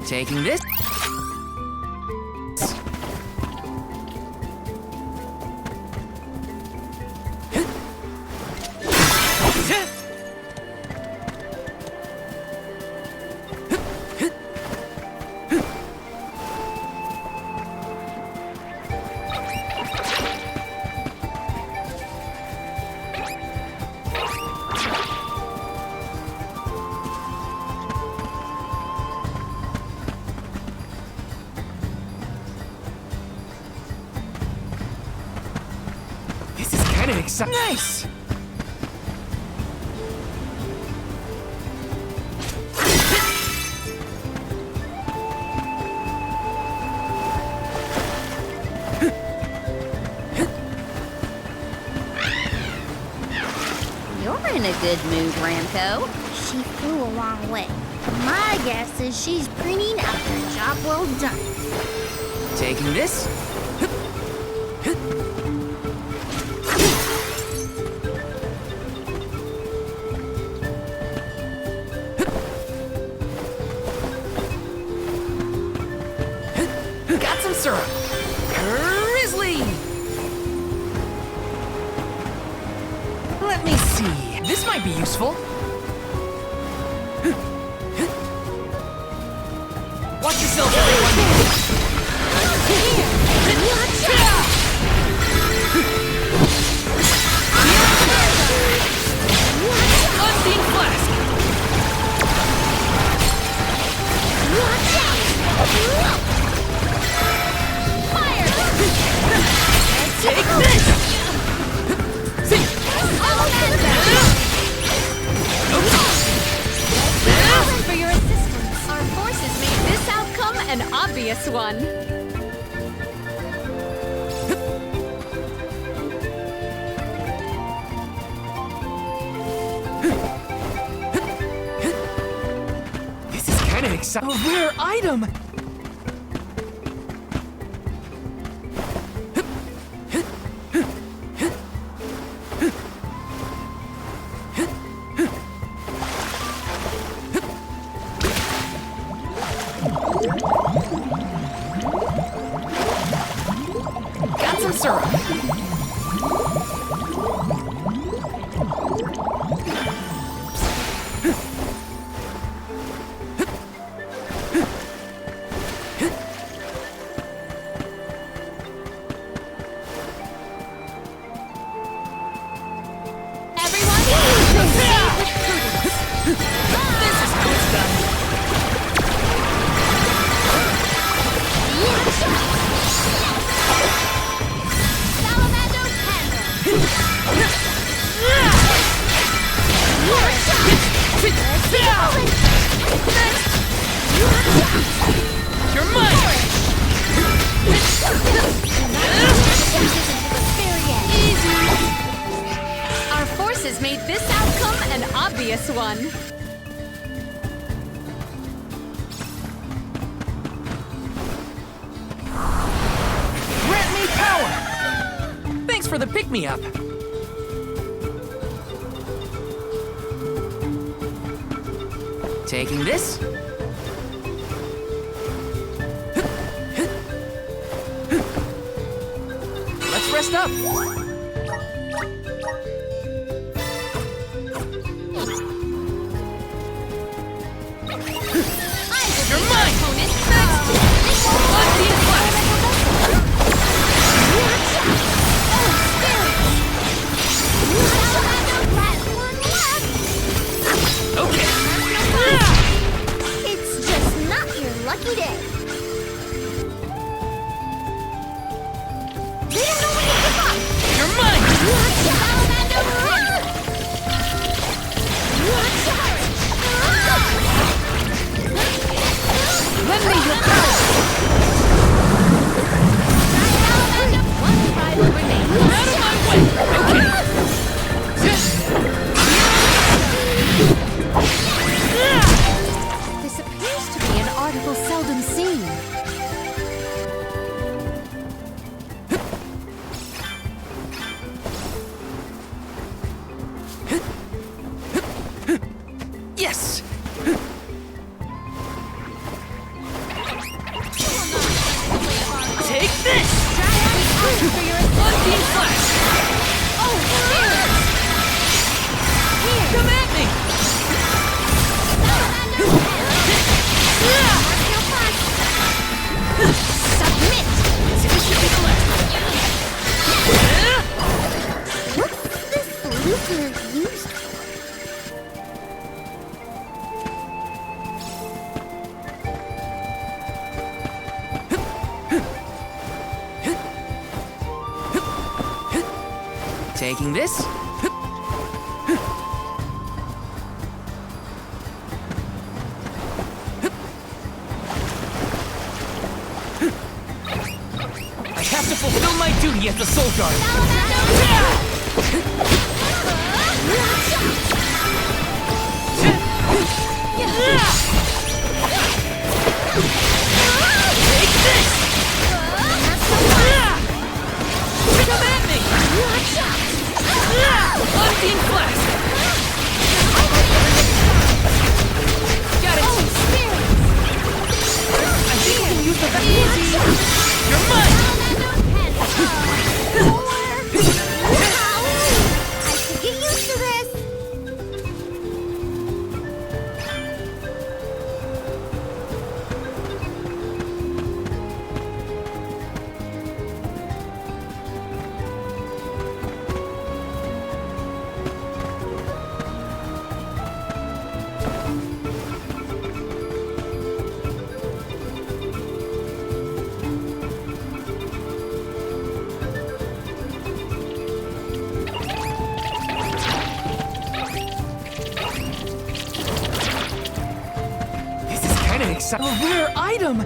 Taking this. Nice! You're in a good mood, Ramco. She flew a long way. My guess is she's preening after a job well done. Taking this. Got some syrup. Grizzly! Let me see. This might be useful. Watch yourself, everyone! Unseen flask! Fire! Take this! See! Thanks for your assistance. Our forces made this outcome an obvious one. This is kind of exciting. A rare item! Got some syrup. Everyone, proceed with prudence. This is how it's done. Salamander Panda. You're mine! Our forces made this outcome an obvious one. Grant me power! Thanks for the pick-me-up. Taking this. Let's rest up. You're mine! Opponent, Unseen flask! Okay. It's just not your lucky day. They don't know when to give up. You're mine! Lend me your power! one rival remains. Out of my way! Okay. This appears to be an article seldom seen. Yes! making this. I have to fulfill my duty as the Soul Guard. Take this! Come at me! Unseen Flash! Got it! I think I can use the vacuum. You're mine! I should get used to this. This is kind of exciting. A rare item!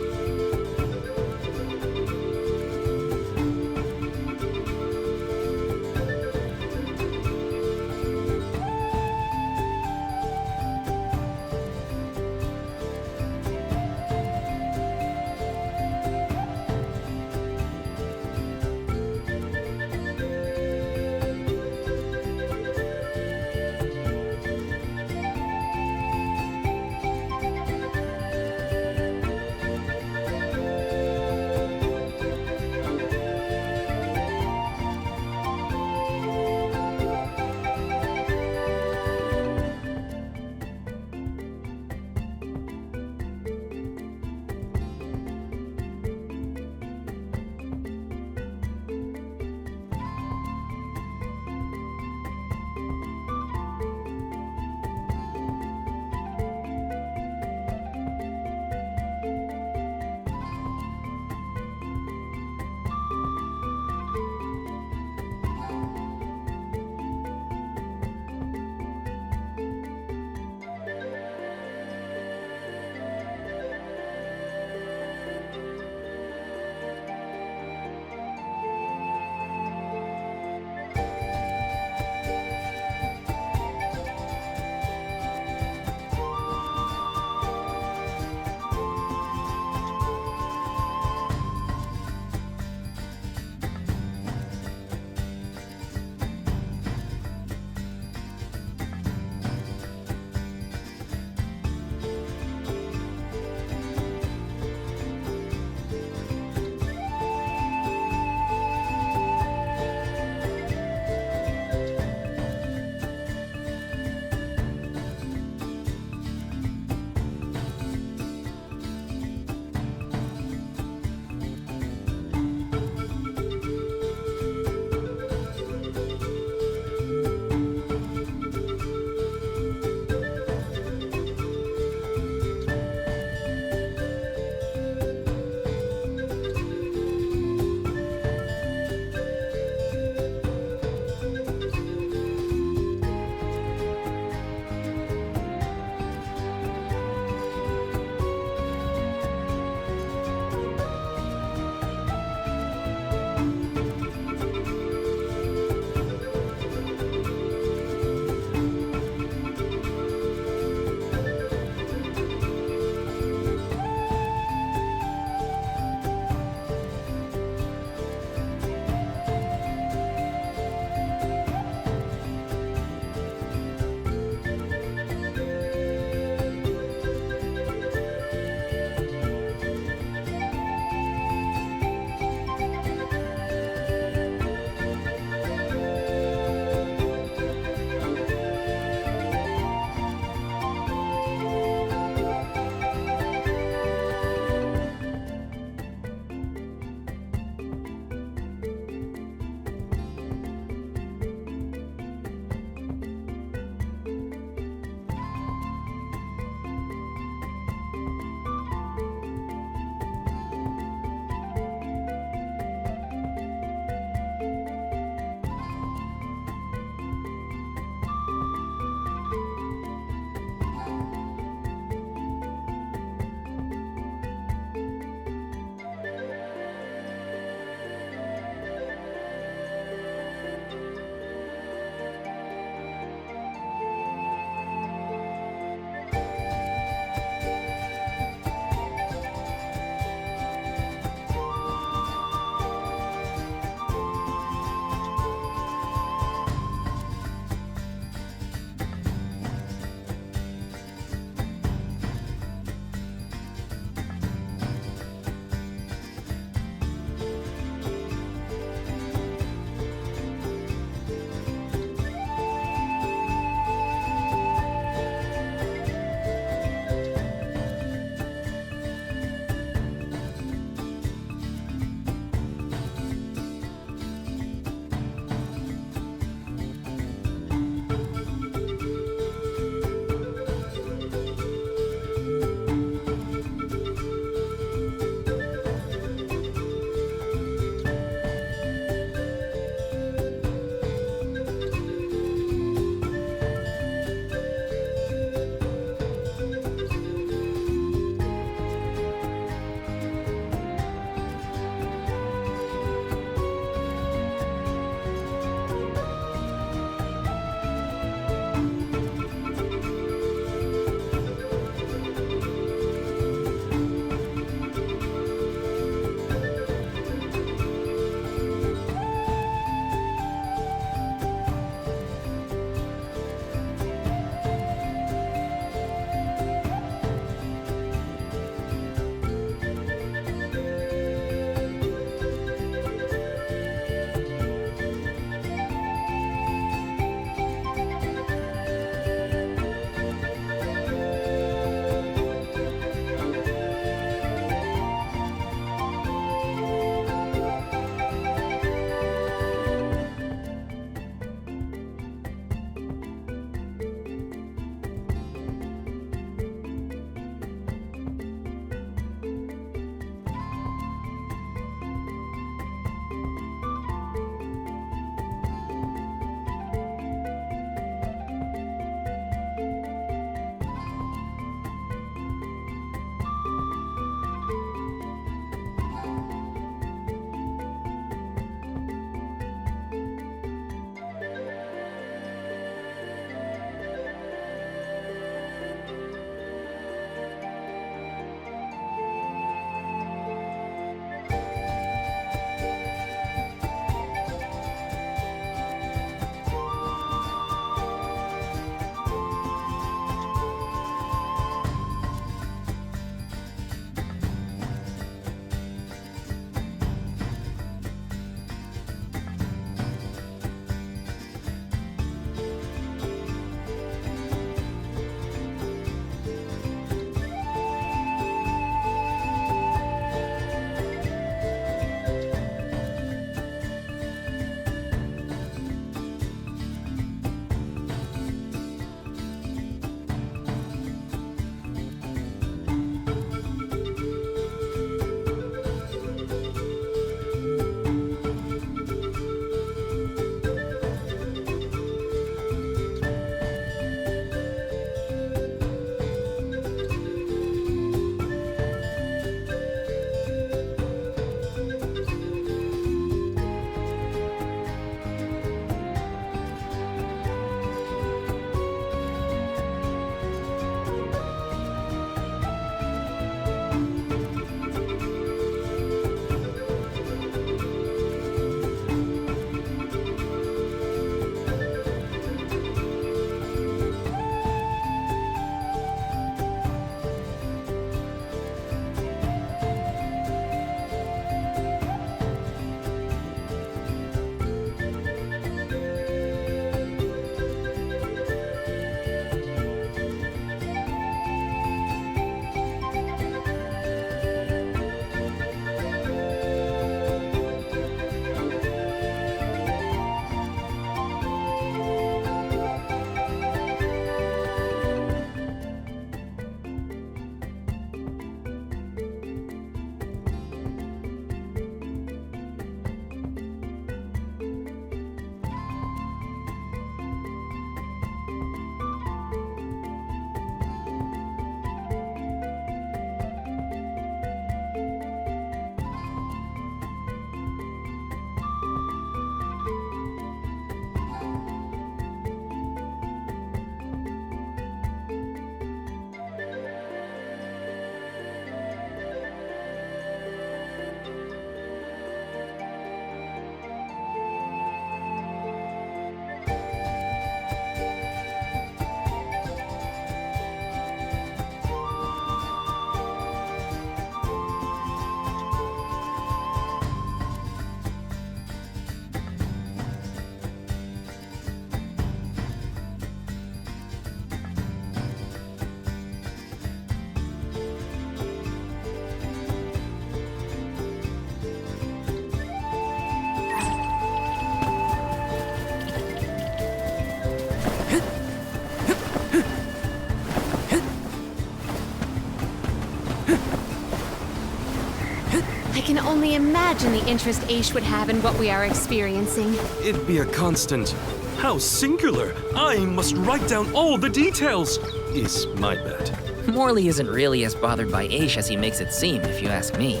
imagine the interest Aish would have in what we are experiencing. It'd be a constant. How singular! I must write down all the details! Is my bet. Morley isn't really as bothered by Aish as he makes it seem, if you ask me.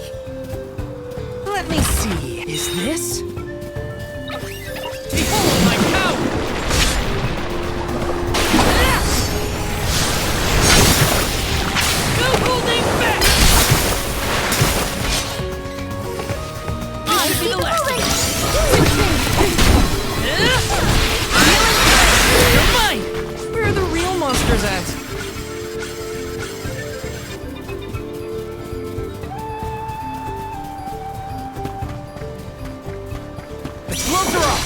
Let me see. Is this? Behold my power! No holding back! I'll be the last. You're mine! Where are the real monsters at? The gloves are off!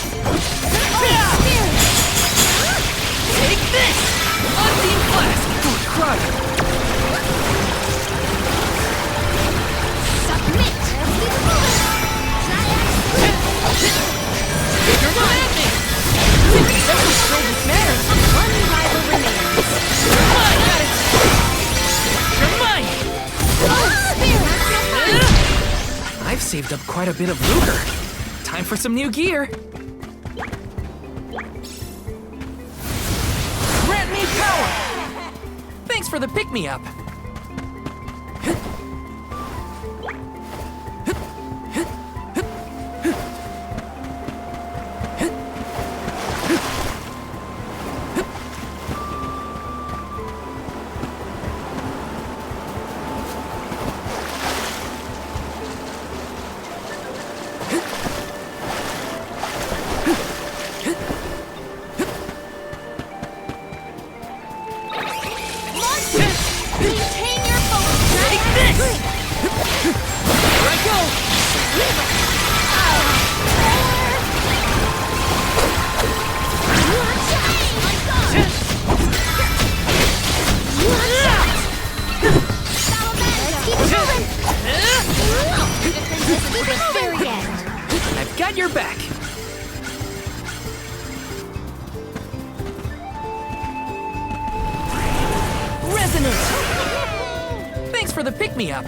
Take this! Unseen flask! Good cry! Submit! You're landing! That was so matters! One rival remains. Mine! Got it! You're mine! I've saved up quite a bit of lucre. Time for some new gear. Grant me power! Thanks for the pick-me-up. Maintain your focus. Take this! Here I go! I've got your back. Resonant! Thanks for the pick-me-up.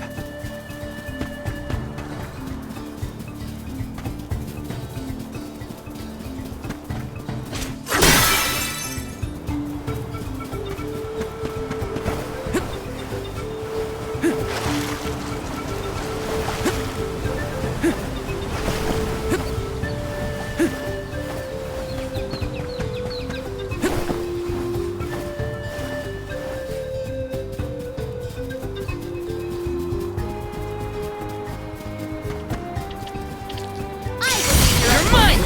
You're mine!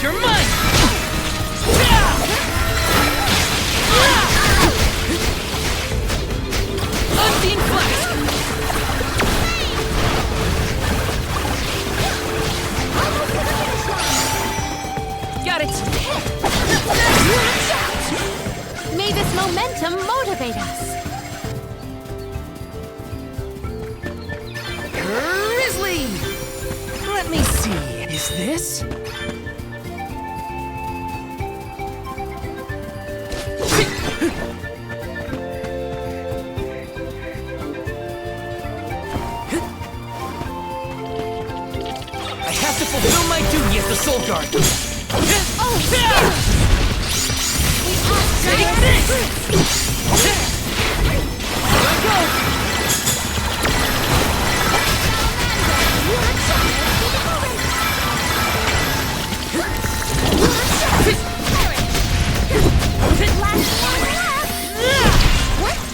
You're mine! Unseen flask! Got it! May this momentum motivate us. Grizzly! Let me see. Is this? I have to fulfill my duty as the Soul Guard. Oh, Take this! Here I go!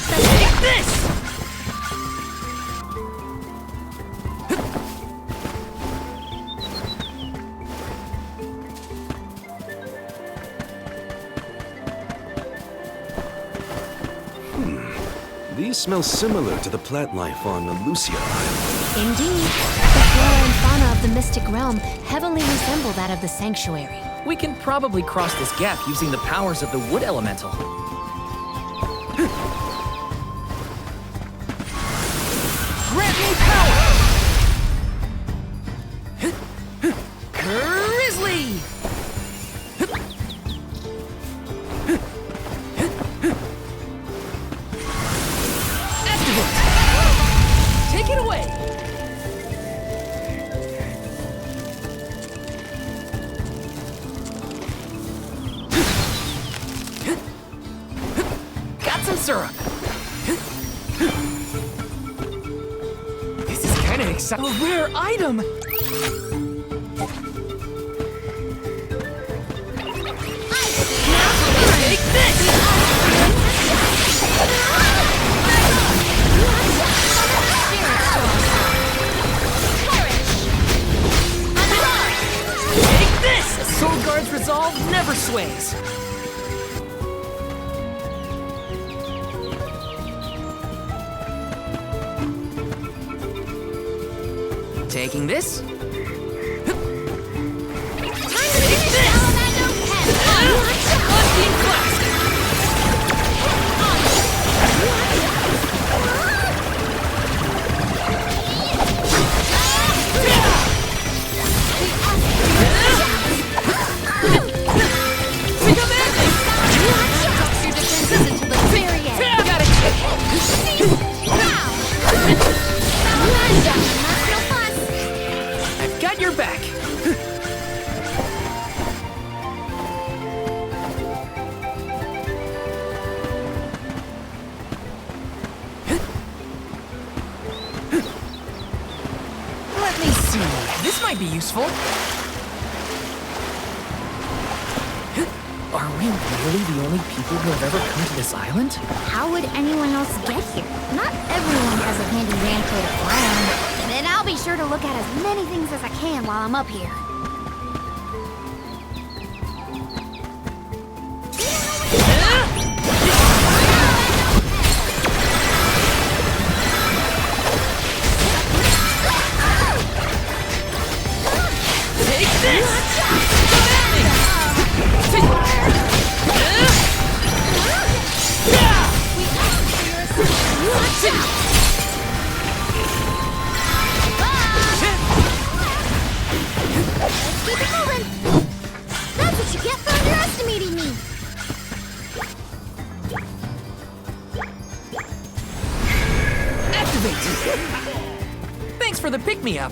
Take this! These smell similar to the plant life on Lucia Island. Indeed. The flora and fauna of the mystic realm heavily resemble that of the sanctuary. We can probably cross this gap using the powers of the wood elemental. Grant me power! Grizzly! Activate! Take it away! syrup. This is kind of exciting. A rare item. Take this. Take this. A Soul Guard's resolve never sways. Taking this. Take this! Unbeam Flask! Think of it! Drops your defenses until the very end. Got it! I've got your back. Let me see. This might be useful. Are we really the only people who have ever come to this island? How would anyone else get here? Not everyone has a handy raincoat around. Then I'll be sure to look at as many things as I can while I'm up here. Take this! Let's keep it moving. That's what you get for underestimating me. Activate! Thanks for the pick-me-up.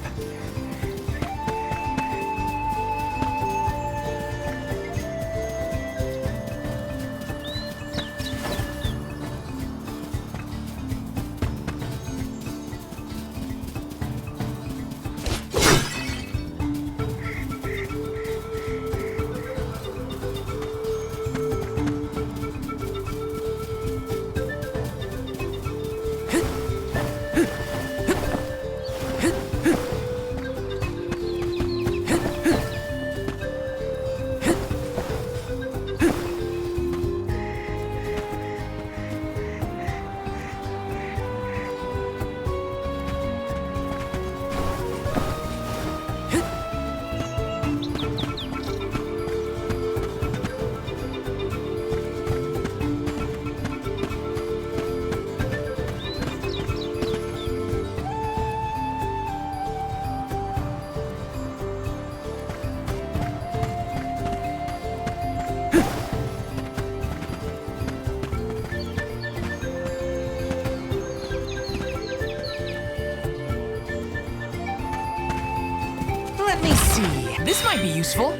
Let me see. This might be useful.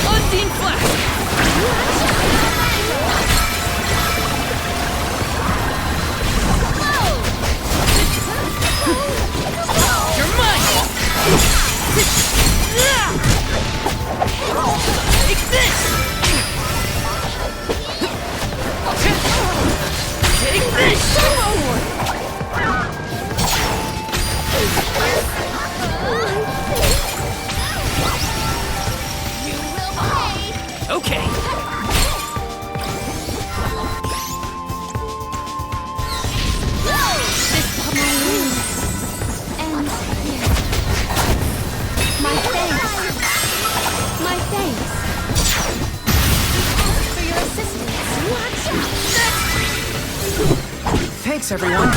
Undean Flash! You're mine! Take this! Take this! Okay. My thanks. My thanks. For your assistance. Watch Thanks, everyone.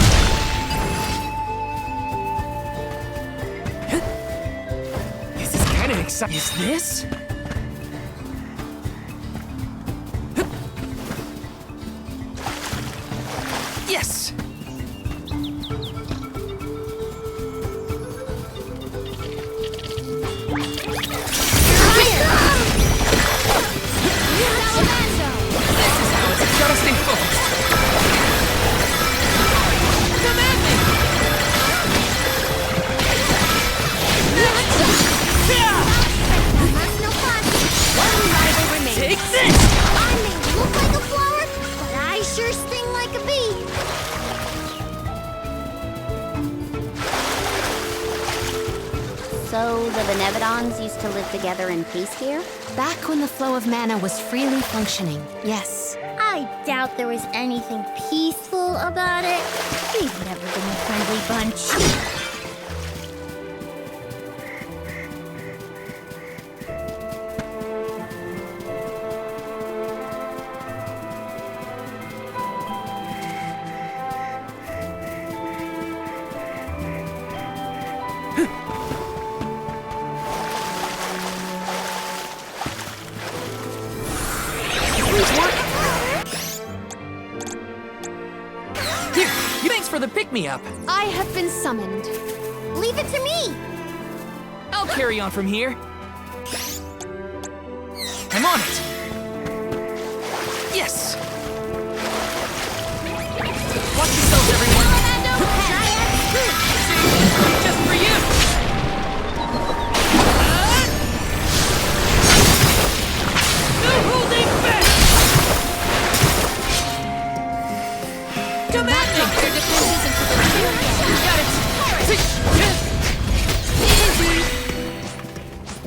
exciting. Is this? Yes! Gotta stay focused. Command me! That's no fun. One rival remains. Take this! I may look like a flower, but I sure sting like a bee. So the Benevodons used to live together in peace here? Back when the flow of mana was freely functioning, yes. I doubt there was anything peaceful about it. We've never been a friendly bunch. Here, thanks for the pick-me-up. I have been summoned. Leave it to me. I'll carry on from here. I'm on it. Yes! Watch yourselves, everyone! Just for you! No holding back! Come at me! Drop your defenses into the Got it!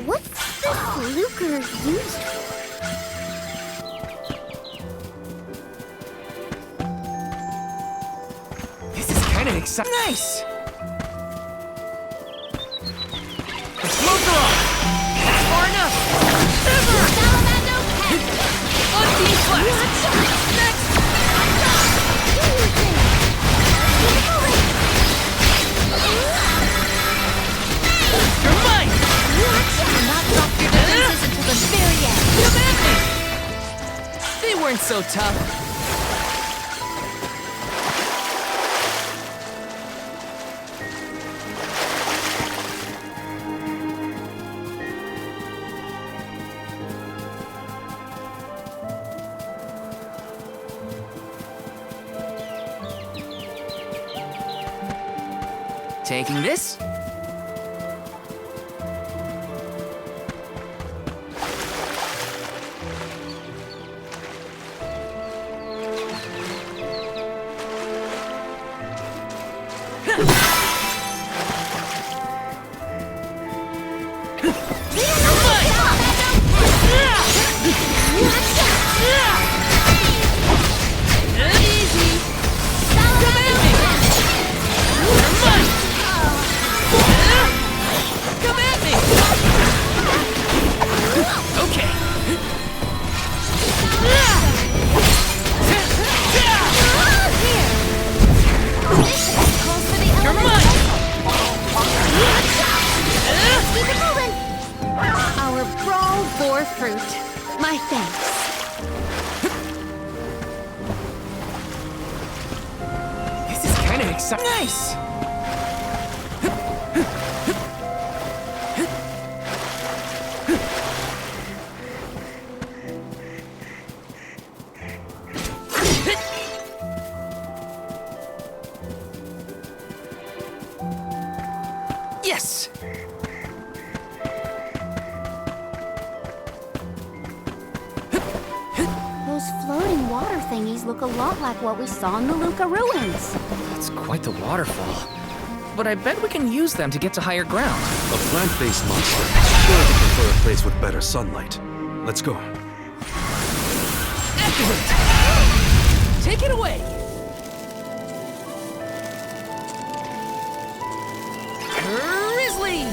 What's this lucre used for? This is kind of exciting. Nice! The floats are on! That's far enough! Ever! On team flash! Next! You're mine! Do not drop your defenses until the very end. Come at me! They weren't so tough. Taking this? Our brawl bore fruit. My thanks. This is kind of exciting. Nice! Yes! Those floating water thingies look a lot like what we saw in the Luca ruins. That's quite the waterfall. But I bet we can use them to get to higher ground. A plant-based monster is sure to prefer a place with better sunlight. Let's go. Activate! Take it away! Grizzly!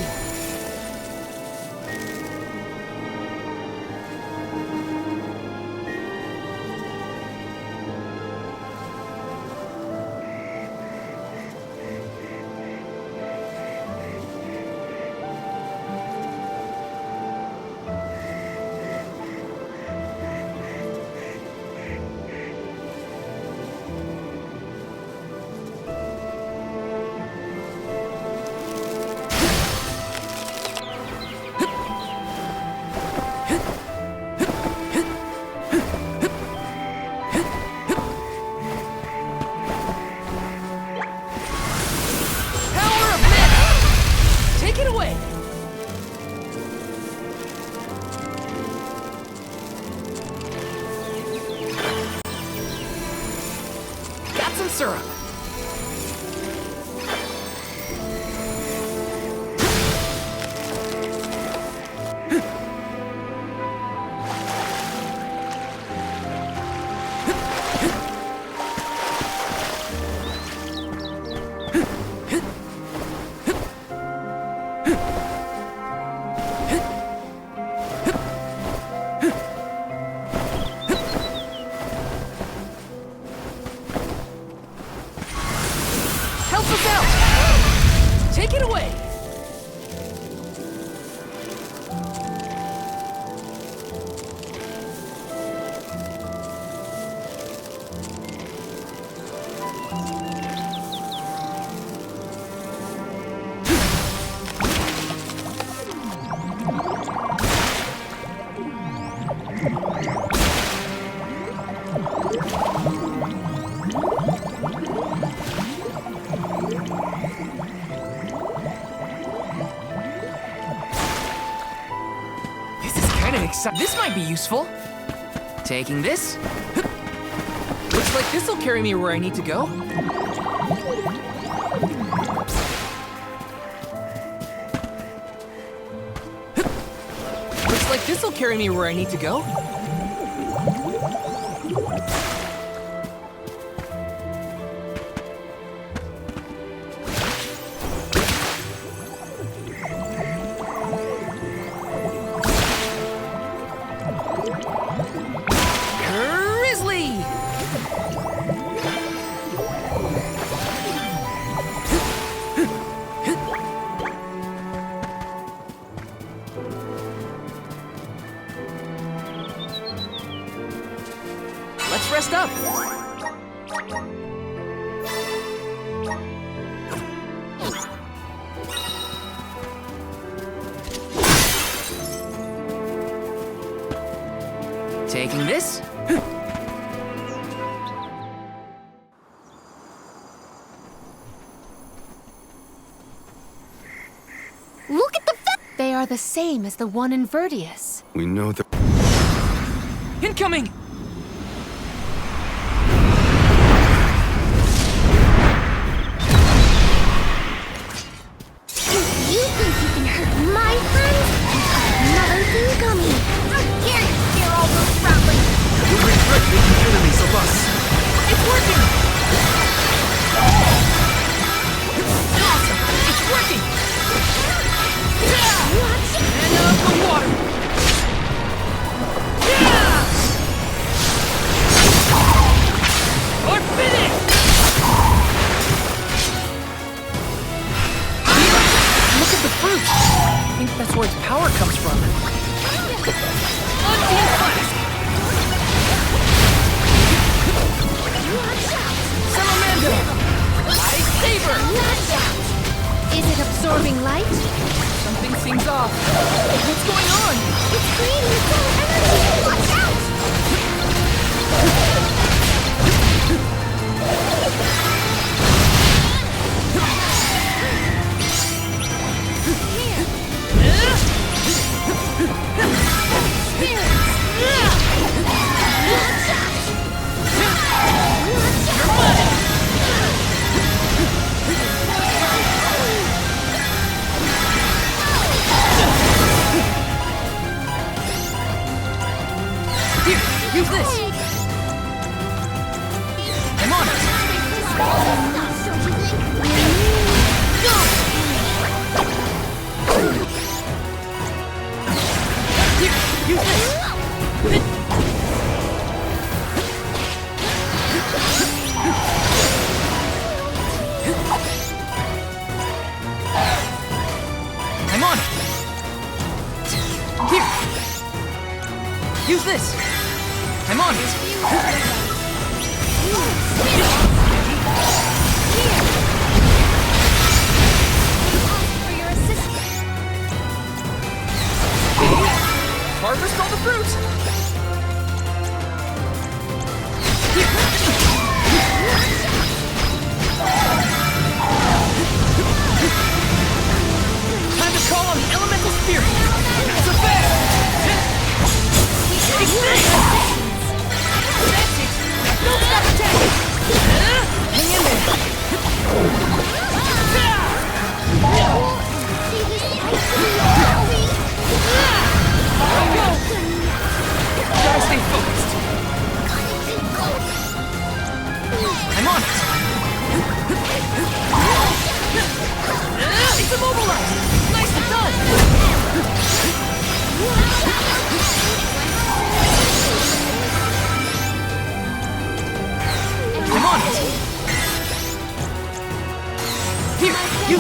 got some syrup. Help us out! Take it away! This might be useful. Taking this. Looks like this'll carry me where I need to go. Looks like this'll carry me where I need to go. Let's rest up. Taking this. Look at the They are the same as the one in Verdius. We know that. Incoming! You think you can hurt my friends? Another thing coming. How dare you scare all those rattlings? We regret making enemies of us. It's working! Awesome! It's working! What? And up the water! Yeah!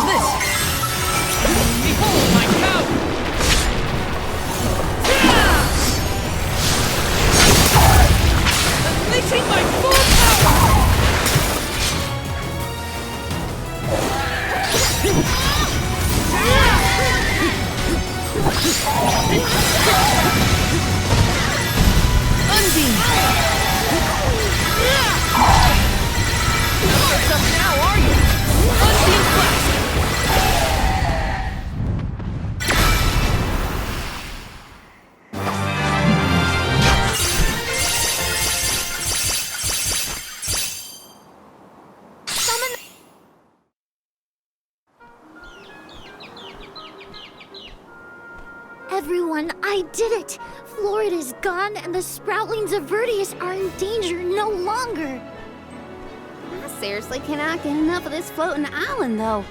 use this. Behold my power! Unleashing my full power! Unbeam! Not what's up now, are you? Unbeam blast! Everyone, I did it! Florida's gone, and the sproutlings of Vertius are in danger no longer. I seriously cannot get enough of this floating island, though.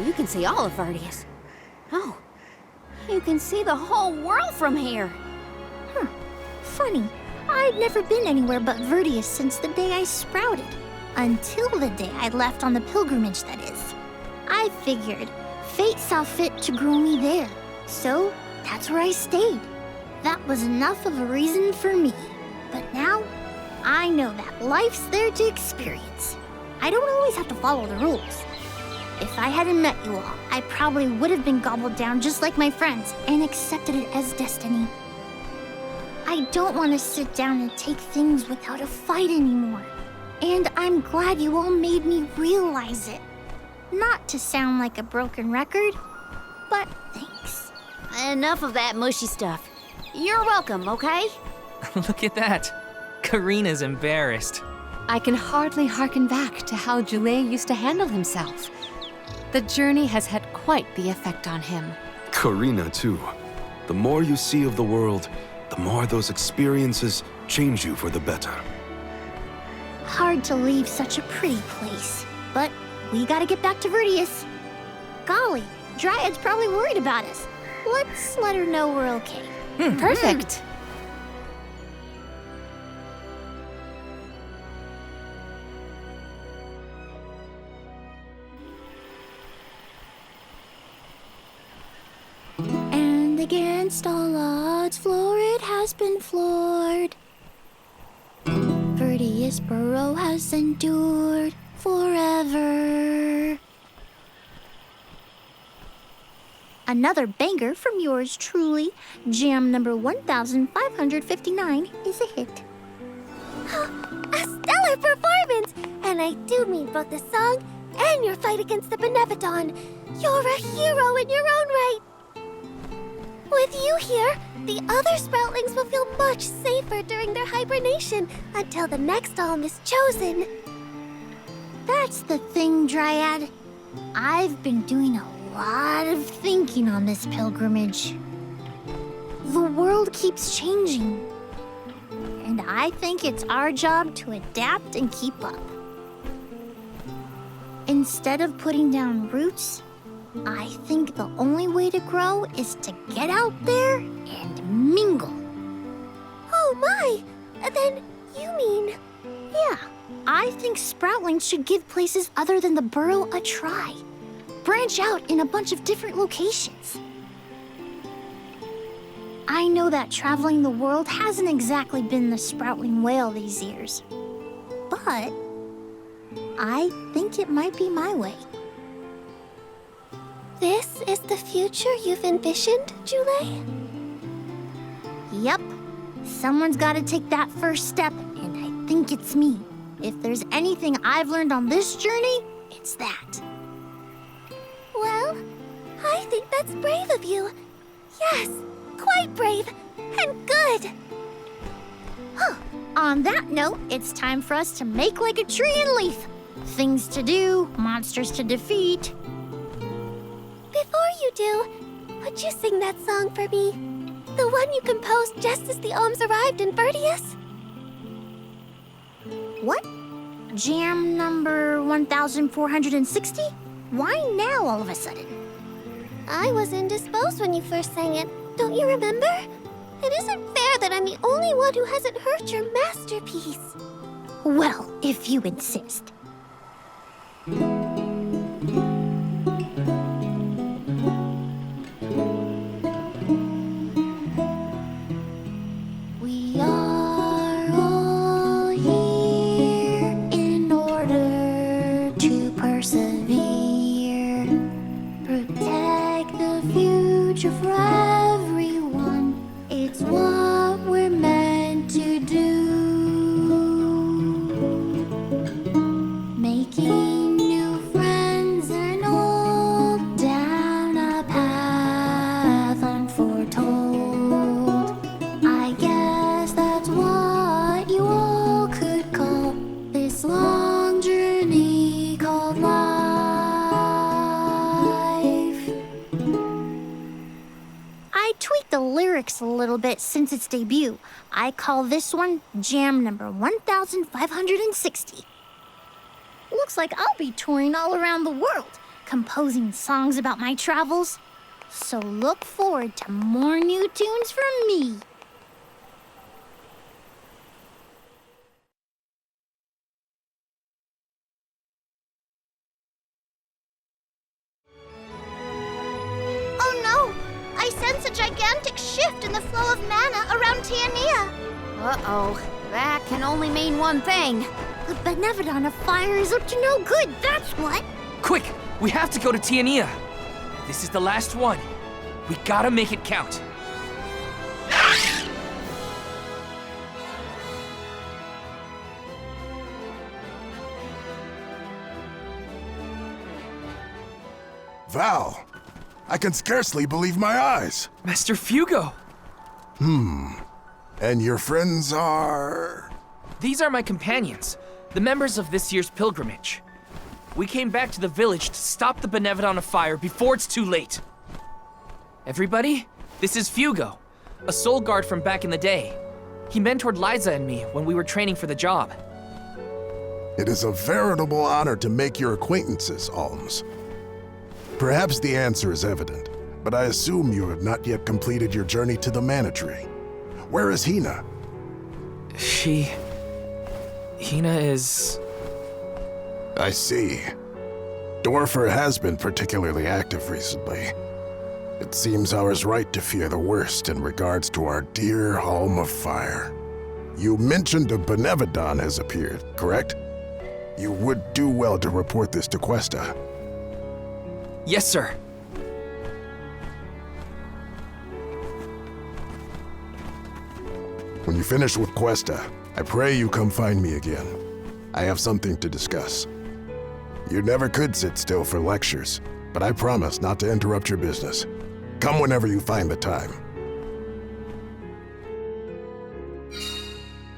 You can see all of Vertius. Oh, you can see the whole world from here. Funny, I'd never been anywhere but Vertius since the day I sprouted. Until the day I left on the pilgrimage, that is. I figured fate saw fit to grow me there, so that's where I stayed. That was enough of a reason for me. But now, I know that life's there to experience. I don't always have to follow the rules. If I hadn't met you all, I probably would have been gobbled down just like my friends and accepted it as destiny. I don't want to sit down and take things without a fight anymore. And I'm glad you all made me realize it. Not to sound like a broken record, but thanks. Enough of that mushy stuff. You're welcome, okay? Look at that. Karina's embarrassed. I can hardly hearken back to how Joulet used to handle himself. The journey has had quite the effect on him. Karina, too. The more you see of the world, the more those experiences change you for the better. Hard to leave such a pretty place, but we gotta get back to Vertius. Golly, Dryad's probably worried about us. Let's let her know we're okay. Perfect. And against all odds, Florid has been floored. Vertius Burrow has endured forever. Another banger from yours truly, jam number 1559 is a hit. A stellar performance! And I do mean both the song and your fight against the Beneviton. You're a hero in your own right. With you here, the other sproutlings will feel much safer during their hibernation until the next alm is chosen. That's the thing, Dryad. I've been doing a lot of thinking on this pilgrimage. The world keeps changing, and I think it's our job to adapt and keep up. Instead of putting down roots, I think the only way to grow is to get out there and mingle. Oh my! Then you mean... Yeah, I think sproutlings should give places other than the burrow a try. Branch out in a bunch of different locations. I know that traveling the world hasn't exactly been the sproutling whale these years, but I think it might be my way. This is the future you've envisioned, Joulet? Yep, someone's gotta take that first step, and I think it's me. If there's anything I've learned on this journey, it's that. Well, I think that's brave of you. Yes, quite brave and good. On that note, it's time for us to make like a tree and leaf. Things to do, monsters to defeat. Before you do, would you sing that song for me? The one you composed just as the alms arrived in Vertius? What? Jam number 1460? Why now all of a sudden? I was indisposed when you first sang it. Don't you remember? It isn't fair that I'm the only one who hasn't heard your masterpiece. Well, if you insist. since its debut. I call this one Jam number 1560. Looks like I'll be touring all around the world, composing songs about my travels. So look forward to more new tunes from me. Oh no! I sense a gigantic shift in the flow of mana around Tiania. Uh-oh. That can only mean one thing. The Benevodon of Fire is up to no good, that's what! Quick! We have to go to Tiania! This is the last one. We gotta make it count. Val, I can scarcely believe my eyes. Master Fugo! And your friends are... These are my companions, the members of this year's pilgrimage. We came back to the village to stop the Benevodon of Fire before it's too late. Everybody, this is Fugo, a soul guard from back in the day. He mentored Liza and me when we were training for the job. It is a veritable honor to make your acquaintances, Alms. Perhaps the answer is evident, but I assume you have not yet completed your journey to the Mana Tree. Where is Hina? Hina is... I see. Dwarfer has been particularly active recently. It seems I was right to fear the worst in regards to our dear Home of Fire. You mentioned a Benevodon has appeared, correct? You would do well to report this to Questa. Yes, sir. When you finish with Questa, I pray you come find me again. I have something to discuss. You never could sit still for lectures, but I promise not to interrupt your business. Come whenever you find the time.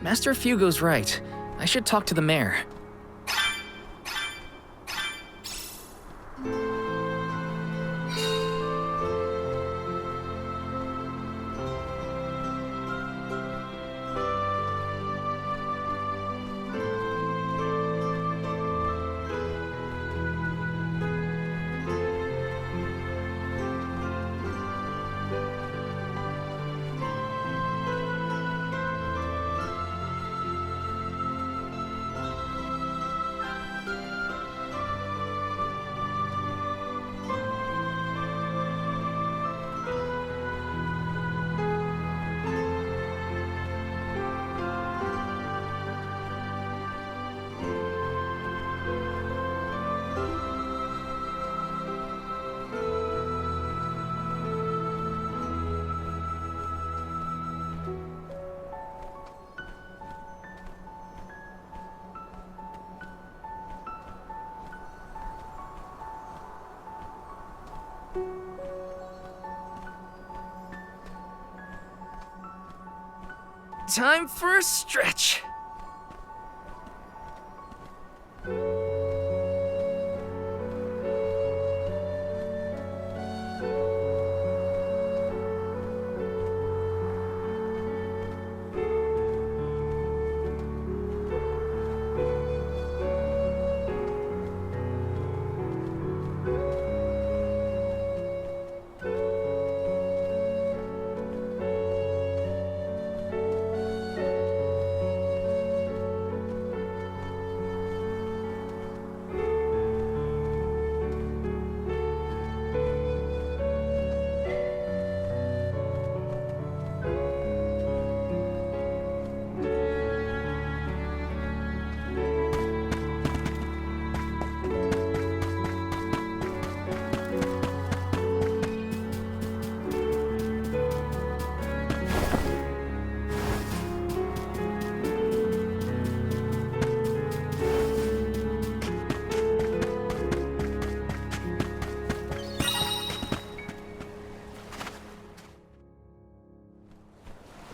Master Fugo's right. I should talk to the mayor. Time for a stretch.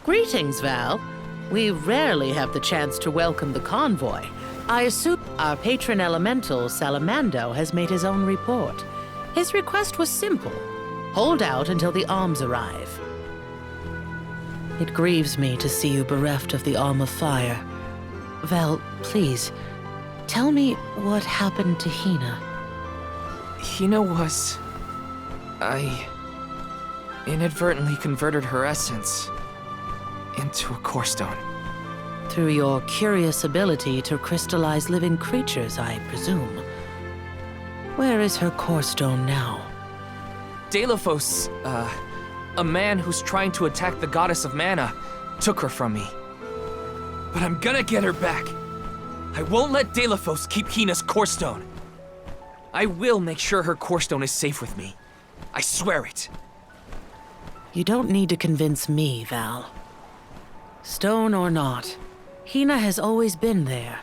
Greetings, Val. We rarely have the chance to welcome the convoy. I assume our patron elemental, Salamando, has made his own report. His request was simple. Hold out until the arms arrive. It grieves me to see you bereft of the Arm of Fire. Val, please, tell me what happened to Hina. Hina was... I inadvertently converted her essence into a core stone. Through your curious ability to crystallize living creatures, I presume. Where is her core stone now? Delphos, a man who's trying to attack the goddess of mana, took her from me. But I'm gonna get her back. I won't let Delphos keep Hina's core stone. I will make sure her core stone is safe with me. I swear it. You don't need to convince me, Val. Stone or not, Hina has always been there.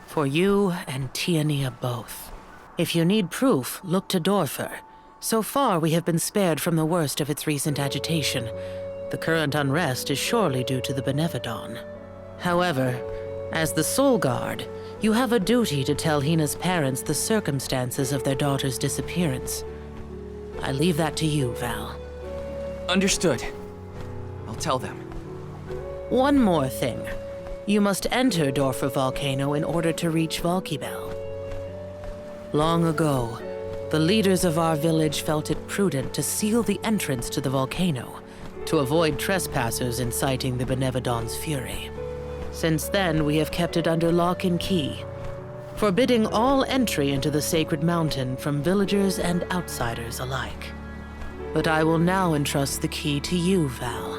For you and Tiania both. If you need proof, look to Dorfer. So far, we have been spared from the worst of its recent agitation. The current unrest is surely due to the Benevodon. However, as the Soul Guard, you have a duty to tell Hina's parents the circumstances of their daughter's disappearance. I leave that to you, Val. Understood. I'll tell them. One more thing. You must enter Dorfer Volcano in order to reach Valkibel. Long ago, the leaders of our village felt it prudent to seal the entrance to the volcano to avoid trespassers inciting the Benevodon's fury. Since then, we have kept it under lock and key, forbidding all entry into the sacred mountain from villagers and outsiders alike. But I will now entrust the key to you, Val.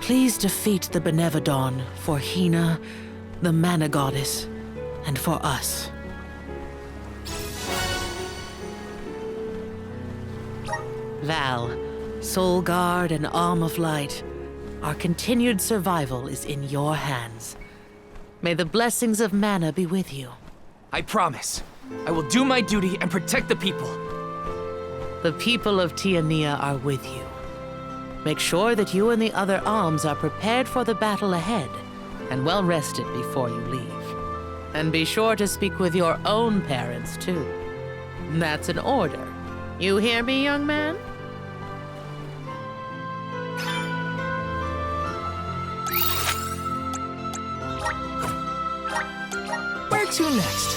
Please defeat the Benevodon for Hina, the Mana Goddess, and for us. Val, Soul Guard and Arm of Light, our continued survival is in your hands. May the blessings of Mana be with you. I promise. I will do my duty and protect the people. The people of Tiania are with you. Make sure that you and the other alms are prepared for the battle ahead and well rested before you leave. And be sure to speak with your own parents, too. That's an order. You hear me, young man? Where to next?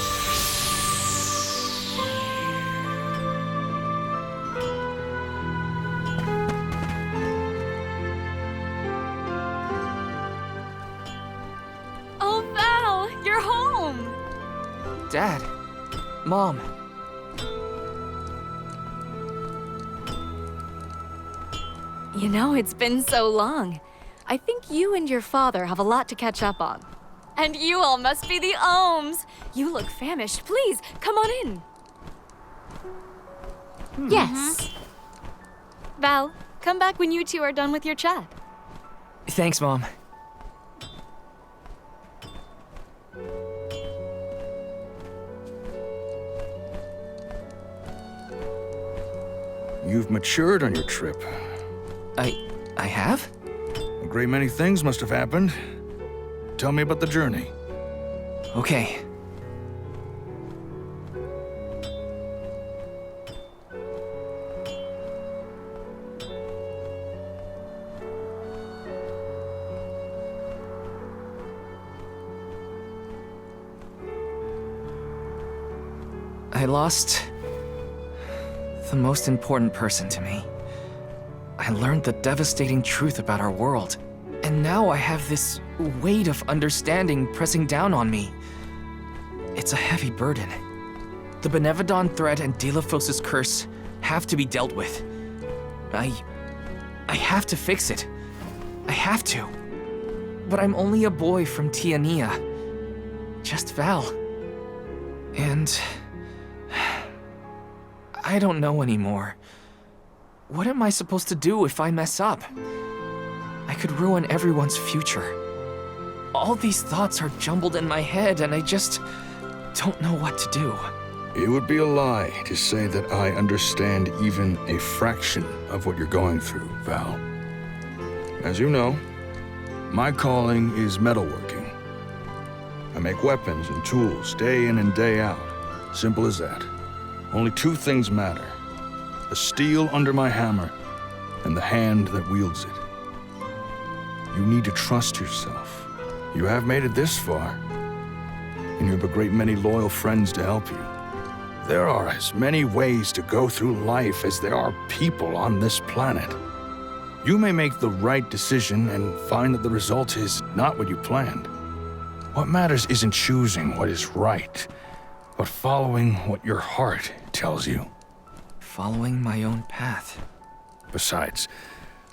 Oh, Val, you're home! Dad. Mom. You know, it's been so long. I think you and your father have a lot to catch up on. And you all must be the Ohms. You look famished. Please, come on in. Yes. Val, come back when you two are done with your chat. Thanks, Mom. You've matured on your trip. I have? A great many things must have happened. Tell me about the journey. Okay. I lost the most important person to me. I learned the devastating truth about our world. And now I have this weight of understanding pressing down on me. It's a heavy burden. The Benevodon threat and Delphos' curse have to be dealt with. I have to fix it. I have to. But I'm only a boy from Tiania. Just Val. And I don't know anymore. What am I supposed to do if I mess up? I could ruin everyone's future. All these thoughts are jumbled in my head, and I just don't know what to do. It would be a lie to say that I understand even a fraction of what you're going through, Val. As you know, my calling is metalworking. I make weapons and tools day in and day out. Simple as that. Only two things matter: the steel under my hammer and the hand that wields it. You need to trust yourself. You have made it this far, and you have a great many loyal friends to help you. There are as many ways to go through life as there are people on this planet. You may make the right decision and find that the result is not what you planned. What matters isn't choosing what is right, but following what your heart tells you. Following my own path. Besides,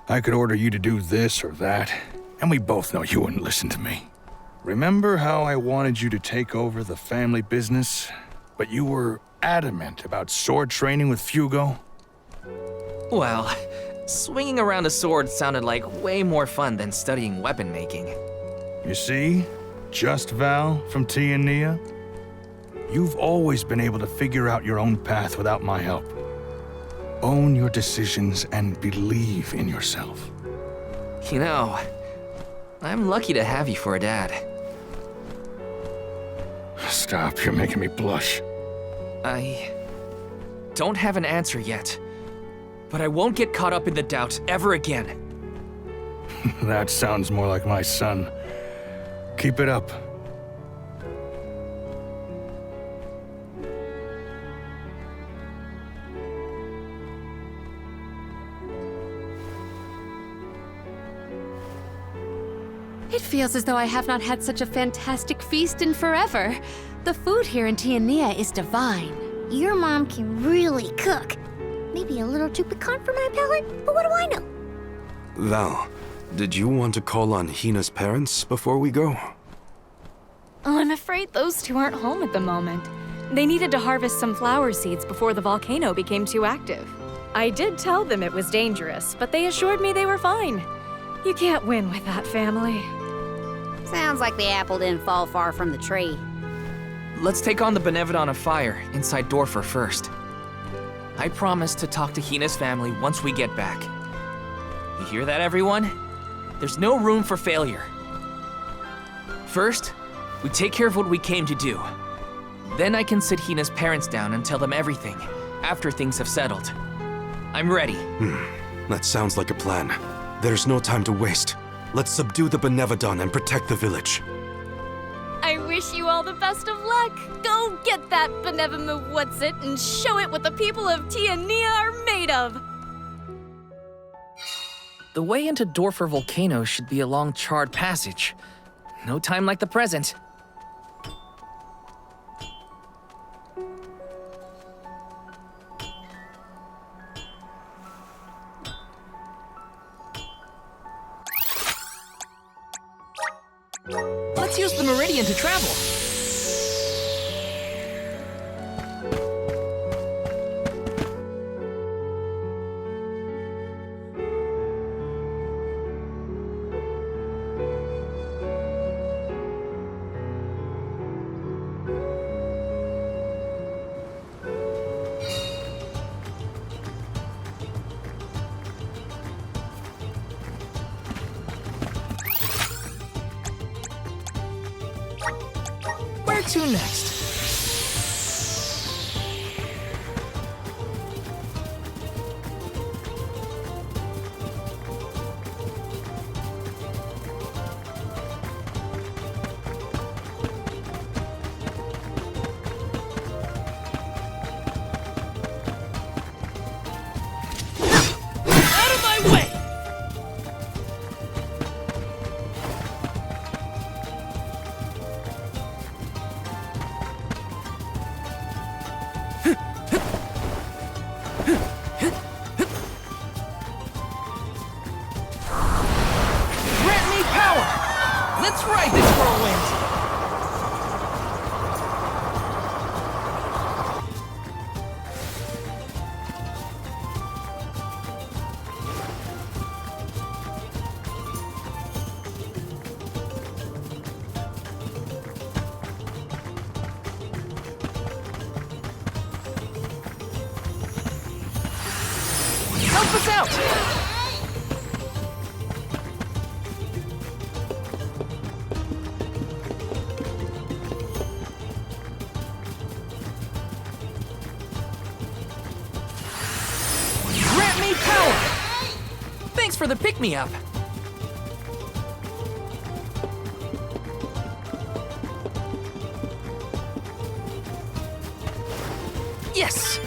I could order you to do this or that, and we both know you wouldn't listen to me. Remember how I wanted you to take over the family business, but you were adamant about sword training with Fugo? Well, swinging around a sword sounded like way more fun than studying weapon making. You see? Just Val from T and Nia? You've always been able to figure out your own path without my help. Own your decisions and believe in yourself. You know, I'm lucky to have you for a dad. Stop, you're making me blush. I don't have an answer yet, but I won't get caught up in the doubt ever again. That sounds more like my son. Keep it up. It feels as though I have not had such a fantastic feast in forever. The food here in Tiania is divine. Your mom can really cook. Maybe a little too piquant for my palate, but what do I know? Val, did you want to call on Hina's parents before we go? Oh, I'm afraid those two aren't home at the moment. They needed to harvest some flower seeds before the volcano became too active. I did tell them it was dangerous, but they assured me they were fine. You can't win with that family. Sounds like the apple didn't fall far from the tree. Let's take on the Benevodon of Fire inside Dorfer first. I promise to talk to Hina's family once we get back. You hear that, everyone? There's no room for failure. First, we take care of what we came to do. Then I can sit Hina's parents down and tell them everything, after things have settled. I'm ready. That sounds like a plan. There's no time to waste. Let's subdue the Benevodon and protect the village. I wish you all the best of luck. Go get that benevolent what's-it and show it what the people of Tiania are made of. The way into Dorfer Volcano should be along Charred Passage. No time like the present. Let's use the meridian to travel. Where to next? Out of my way! Grant me power! Let's ride this whirlwind! Help us out! Grant me power! Thanks for the pick-me-up. Yes!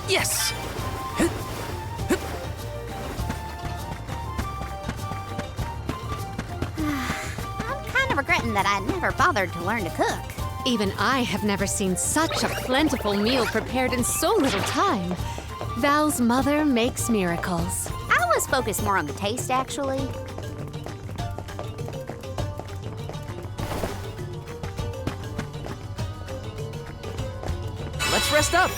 Yes! I'm kind of regretting that I never bothered to learn to cook. Even I have never seen such a plentiful meal prepared in so little time. Val's mother makes miracles. I was focused more on the taste, actually. Let's rest up.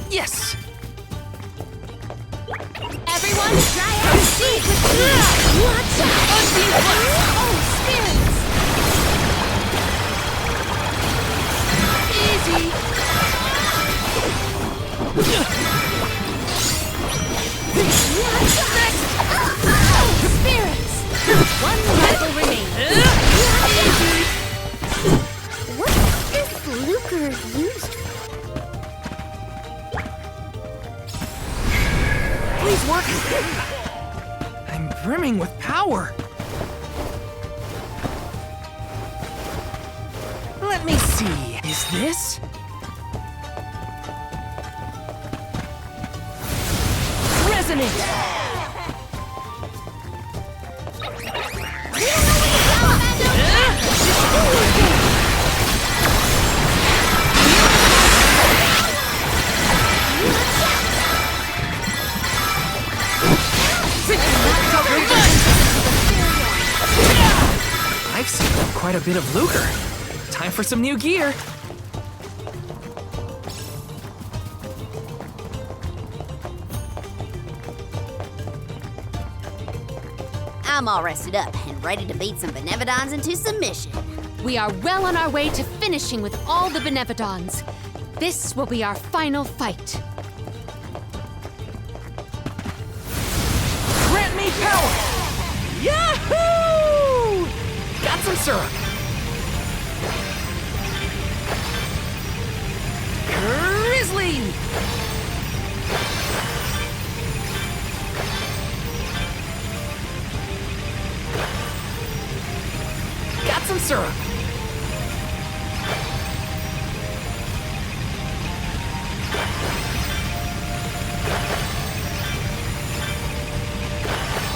Yes! Everyone, try out seed with me! Watch out! Unseen flux! Oh, spirits! Easy! Watch out! Next! Oh, spirits! One rival remains. Easy! What's this lucre used for? Please work! I'm brimming with power! Let me see. Is this? Resonate! I've saved up quite a bit of lucre. Time for some new gear. I'm all rested up and ready to beat some Benevodons into submission. We are well on our way to finishing with all the Benevodons. This will be our final fight. Grant me power! Yahoo! Got some syrup. Grizzly! Got some syrup.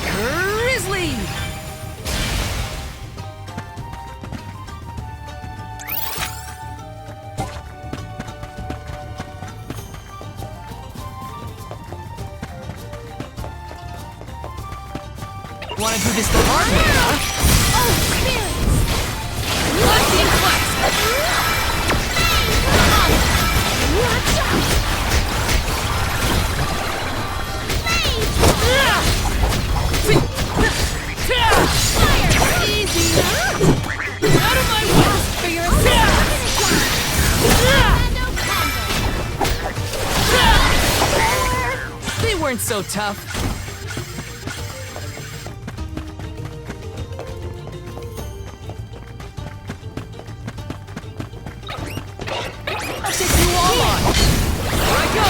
Grizzly! Wanna do this the hard way, huh? Oh, spirits! Lightning flash! Watch out! Fire! Easy! Out of my way! For your assist! They weren't so tough. I'll take you all on. Here I go.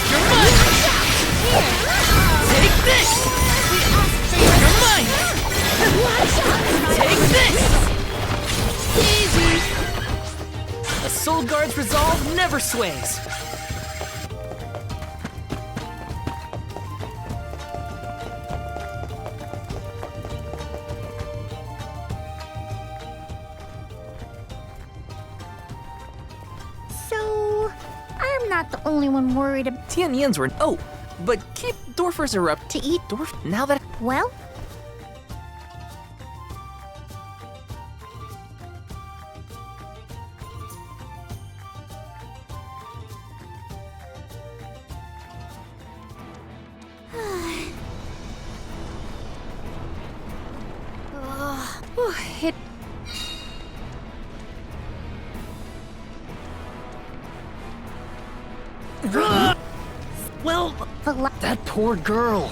You're mine. Take this. You're mine. Take this. Easy! A soul guard's resolve never sways. So, I'm not the only one worried about Tianyans were. Oh, but keep Dorfers are up to eat. Dorf. Now that. Well, it... Well, that poor girl.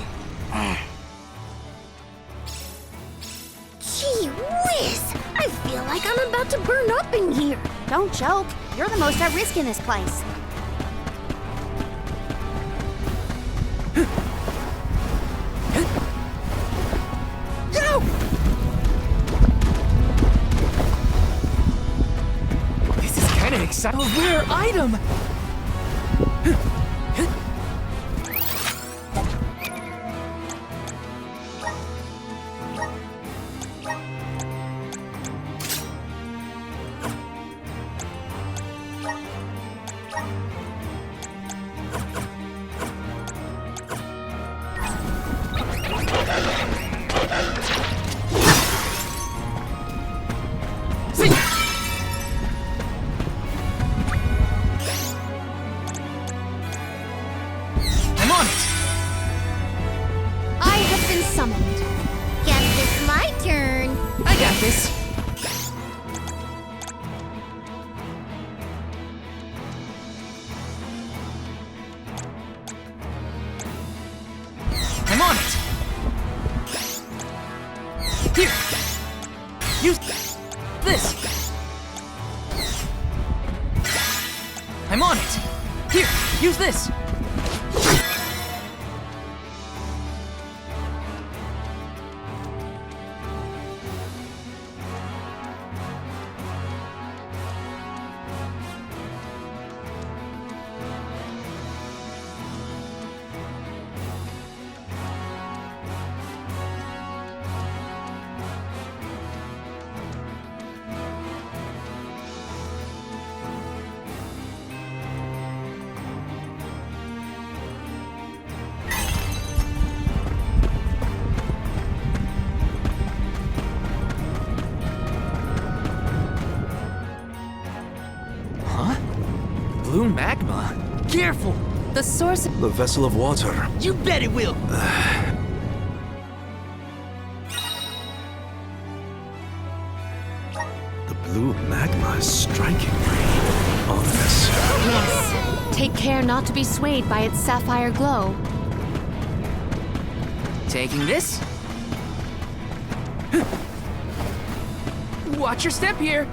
Gee whiz! I feel like I'm about to burn up in here. Don't joke. You're the most at risk in this place. This is kind of exciting. A rare item. I'm on it! Here, use this! Blue magma? Careful! The source... The vessel of water. You bet it will! The blue magma is strikingly ominous. Yes. Take care not to be swayed by its sapphire glow. Taking this. Watch your step here!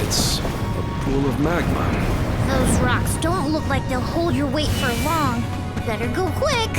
It's a pool of magma. Those rocks don't look like they'll hold your weight for long. Better go quick.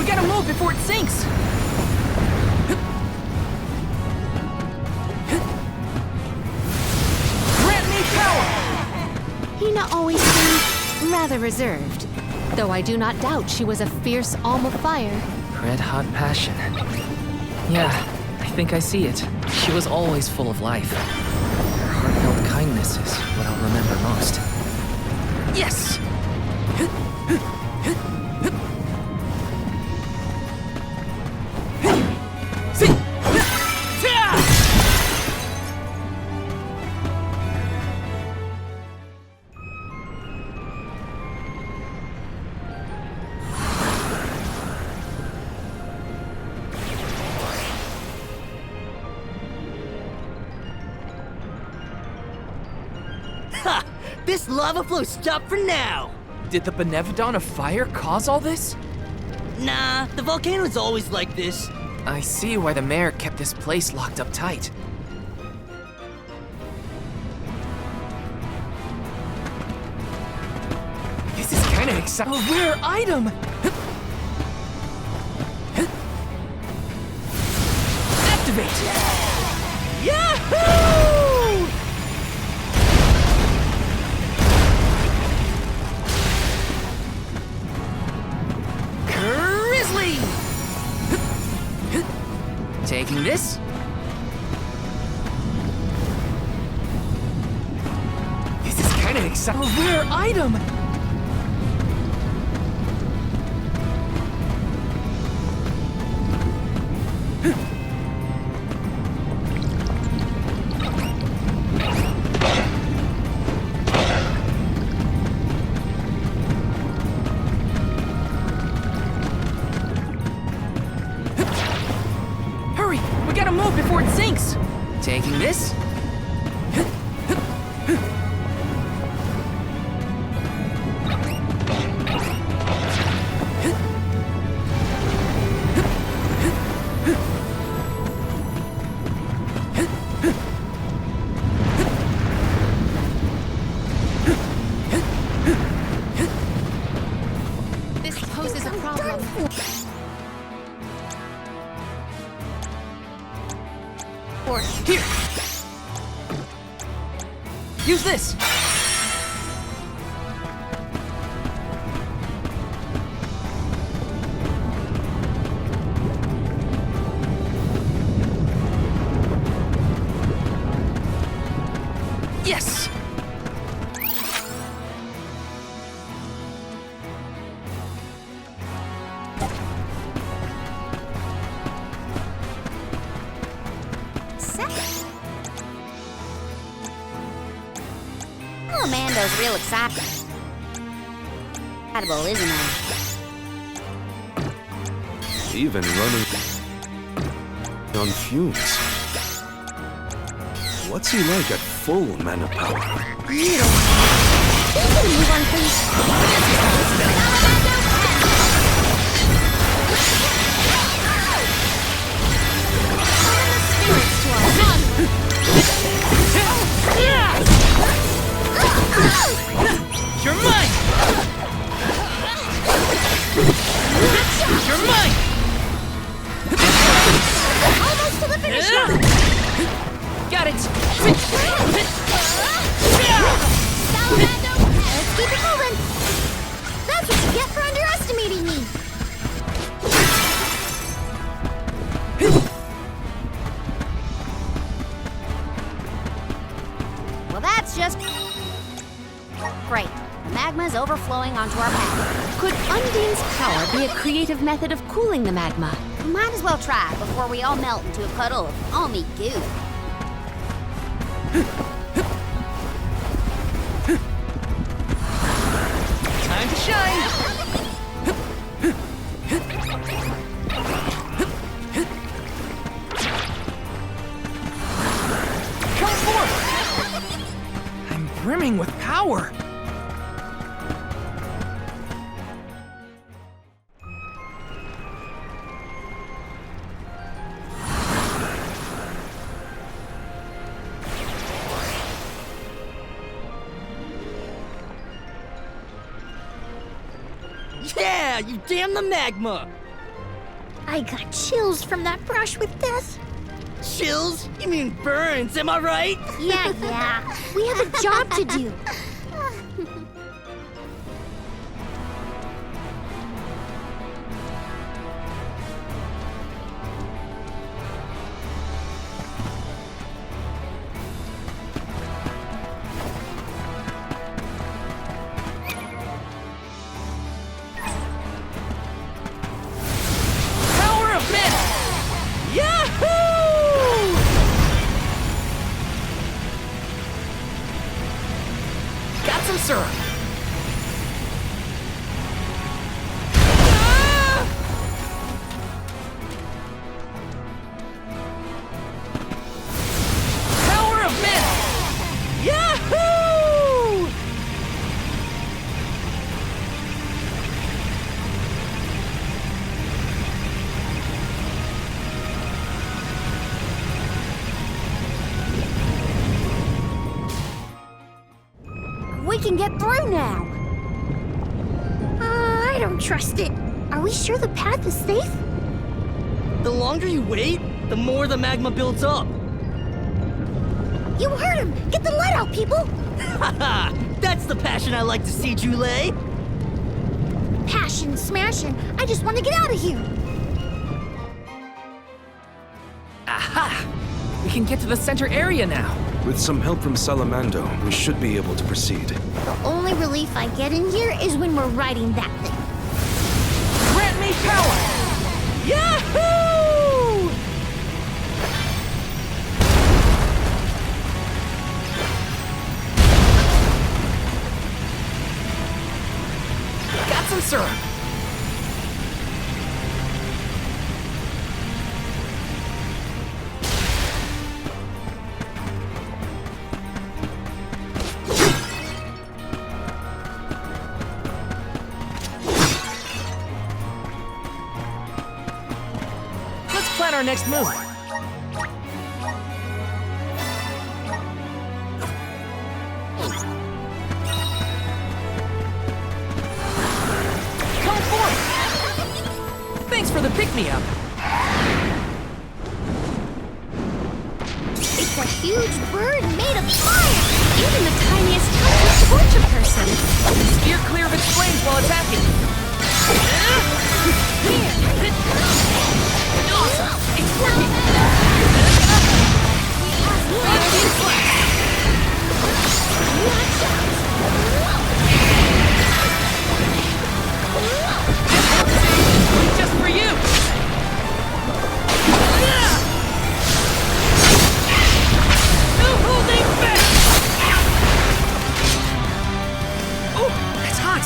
gotta move before it sinks! Grant me power! Hina always seemed rather reserved, though I do not doubt she was a fierce alm of fire. Red-hot passion. Yeah, I think I see it. She was always full of life. Her heartfelt kindness is what I'll remember most. Yes! Ha! This lava flow stopped for now! Did the Benevodon of Fire cause all this? Nah, the volcano's always like this. I see why the mayor kept this place locked up tight. This is kinda exciting. A rare item! Activate! Yahoo! Grizzly! Taking this. This is kinda exciting. A rare item! Hurry! We gotta move before it sinks! Taking this. This poses a problem. Here! Use this! Yes! Amando's real excited. Incredible, isn't it? Even running on fumes. What's he like at full mana power? Can you move on, please? You're mine! You're mine! Almost to the finish line! Got it! Salvando! Let's keep it moving! That's what you get for underestimating me! Well, that's just great. The magma's overflowing onto our path. Could Undine's power be a creative method of cooling the magma? We might as well try before we all melt into a puddle of almy goo. Time to shine! Come forth! I'm brimming with power! Yeah, you damn the magma! I got chills from that brush with death. Chills? You mean burns, am I right? Yeah. We have a job to do. We can get through now. I don't trust it. Are we sure the path is safe? The longer you wait, the more the magma builds up. You heard him! Get the lead out, people! Haha! That's the passion I like to see, Jule. Passion, smashing. I just want to get out of here. Aha! We can get to the center area now. With some help from Salamando, we should be able to proceed. The only relief I get in here is when we're riding that thing. Grant me power! Yahoo! Got some syrup. Our next move. Come forth! Thanks for the pick-me-up. It's a huge bird made of fire! Even the tiniest touch will torch a person. Steer clear of its flames while attacking. Awesome! It's working! Just for you! No holding back! Oh, that's hot!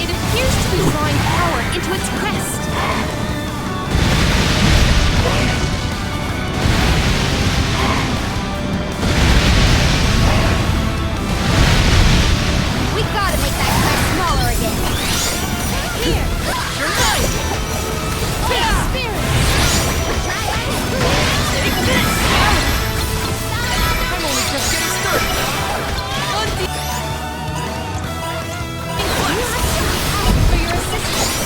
It appears to be drawing power into its crest. We gotta make that crest smaller again. Here, You're right! spirit. Take this! I'm only just getting started. For your assistance.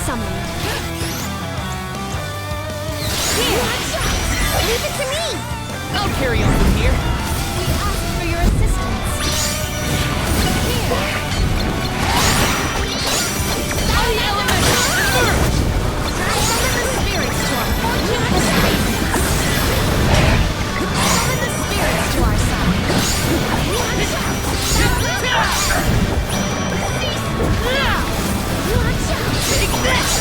summoned. Here! Leave it to me! I'll carry on from here. We ask for your assistance. Here! The elemental emerge! Summon the spirits to our fortune and happiness. Summon the spirits to our side. Watch out! Watch out! Take this!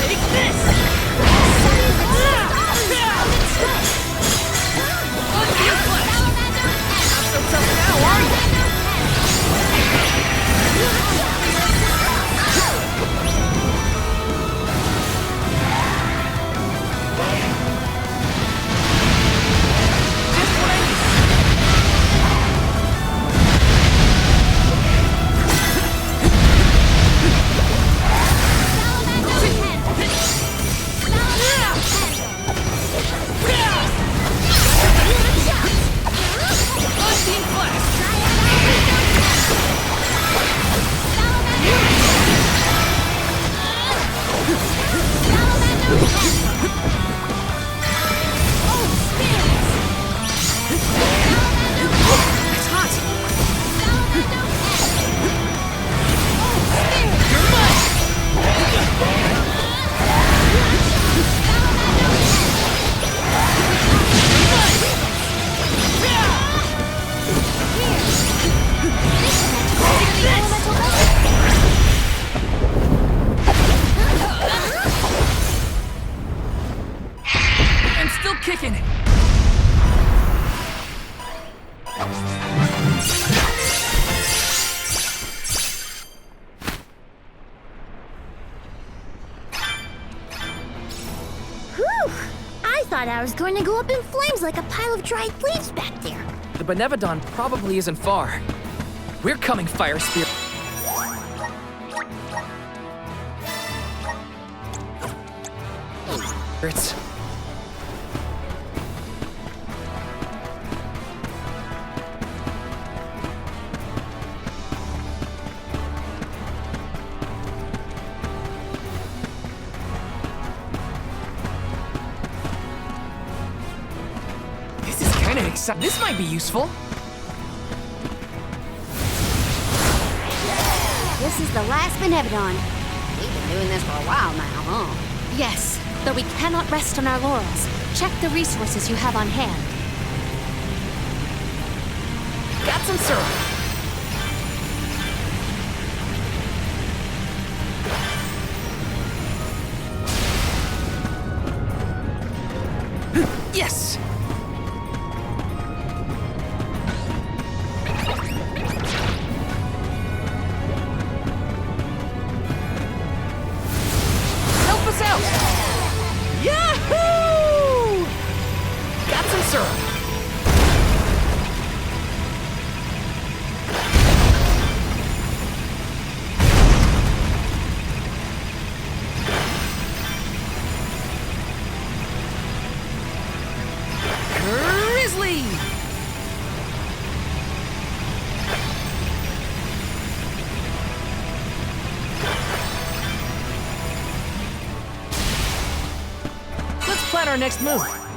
Take this! Not so tough now, are you? Just what I need. Unseen flash! It's hot! You're I'm still kicking. Whew! I thought I was going to go up in flames like a pile of dried leaves back there. The Benevodon probably isn't far. We're coming, Fire Spirit. Spirits. This is kind of exciting. This might be useful. This is the last Benevodon. We've been doing this for a while now, huh? Yes, though we cannot rest on our laurels. Check the resources you have on hand. Got some syrup. Yes! Help us out! Yahoo! Got some syrup. Grizzly! Let's plan our next move.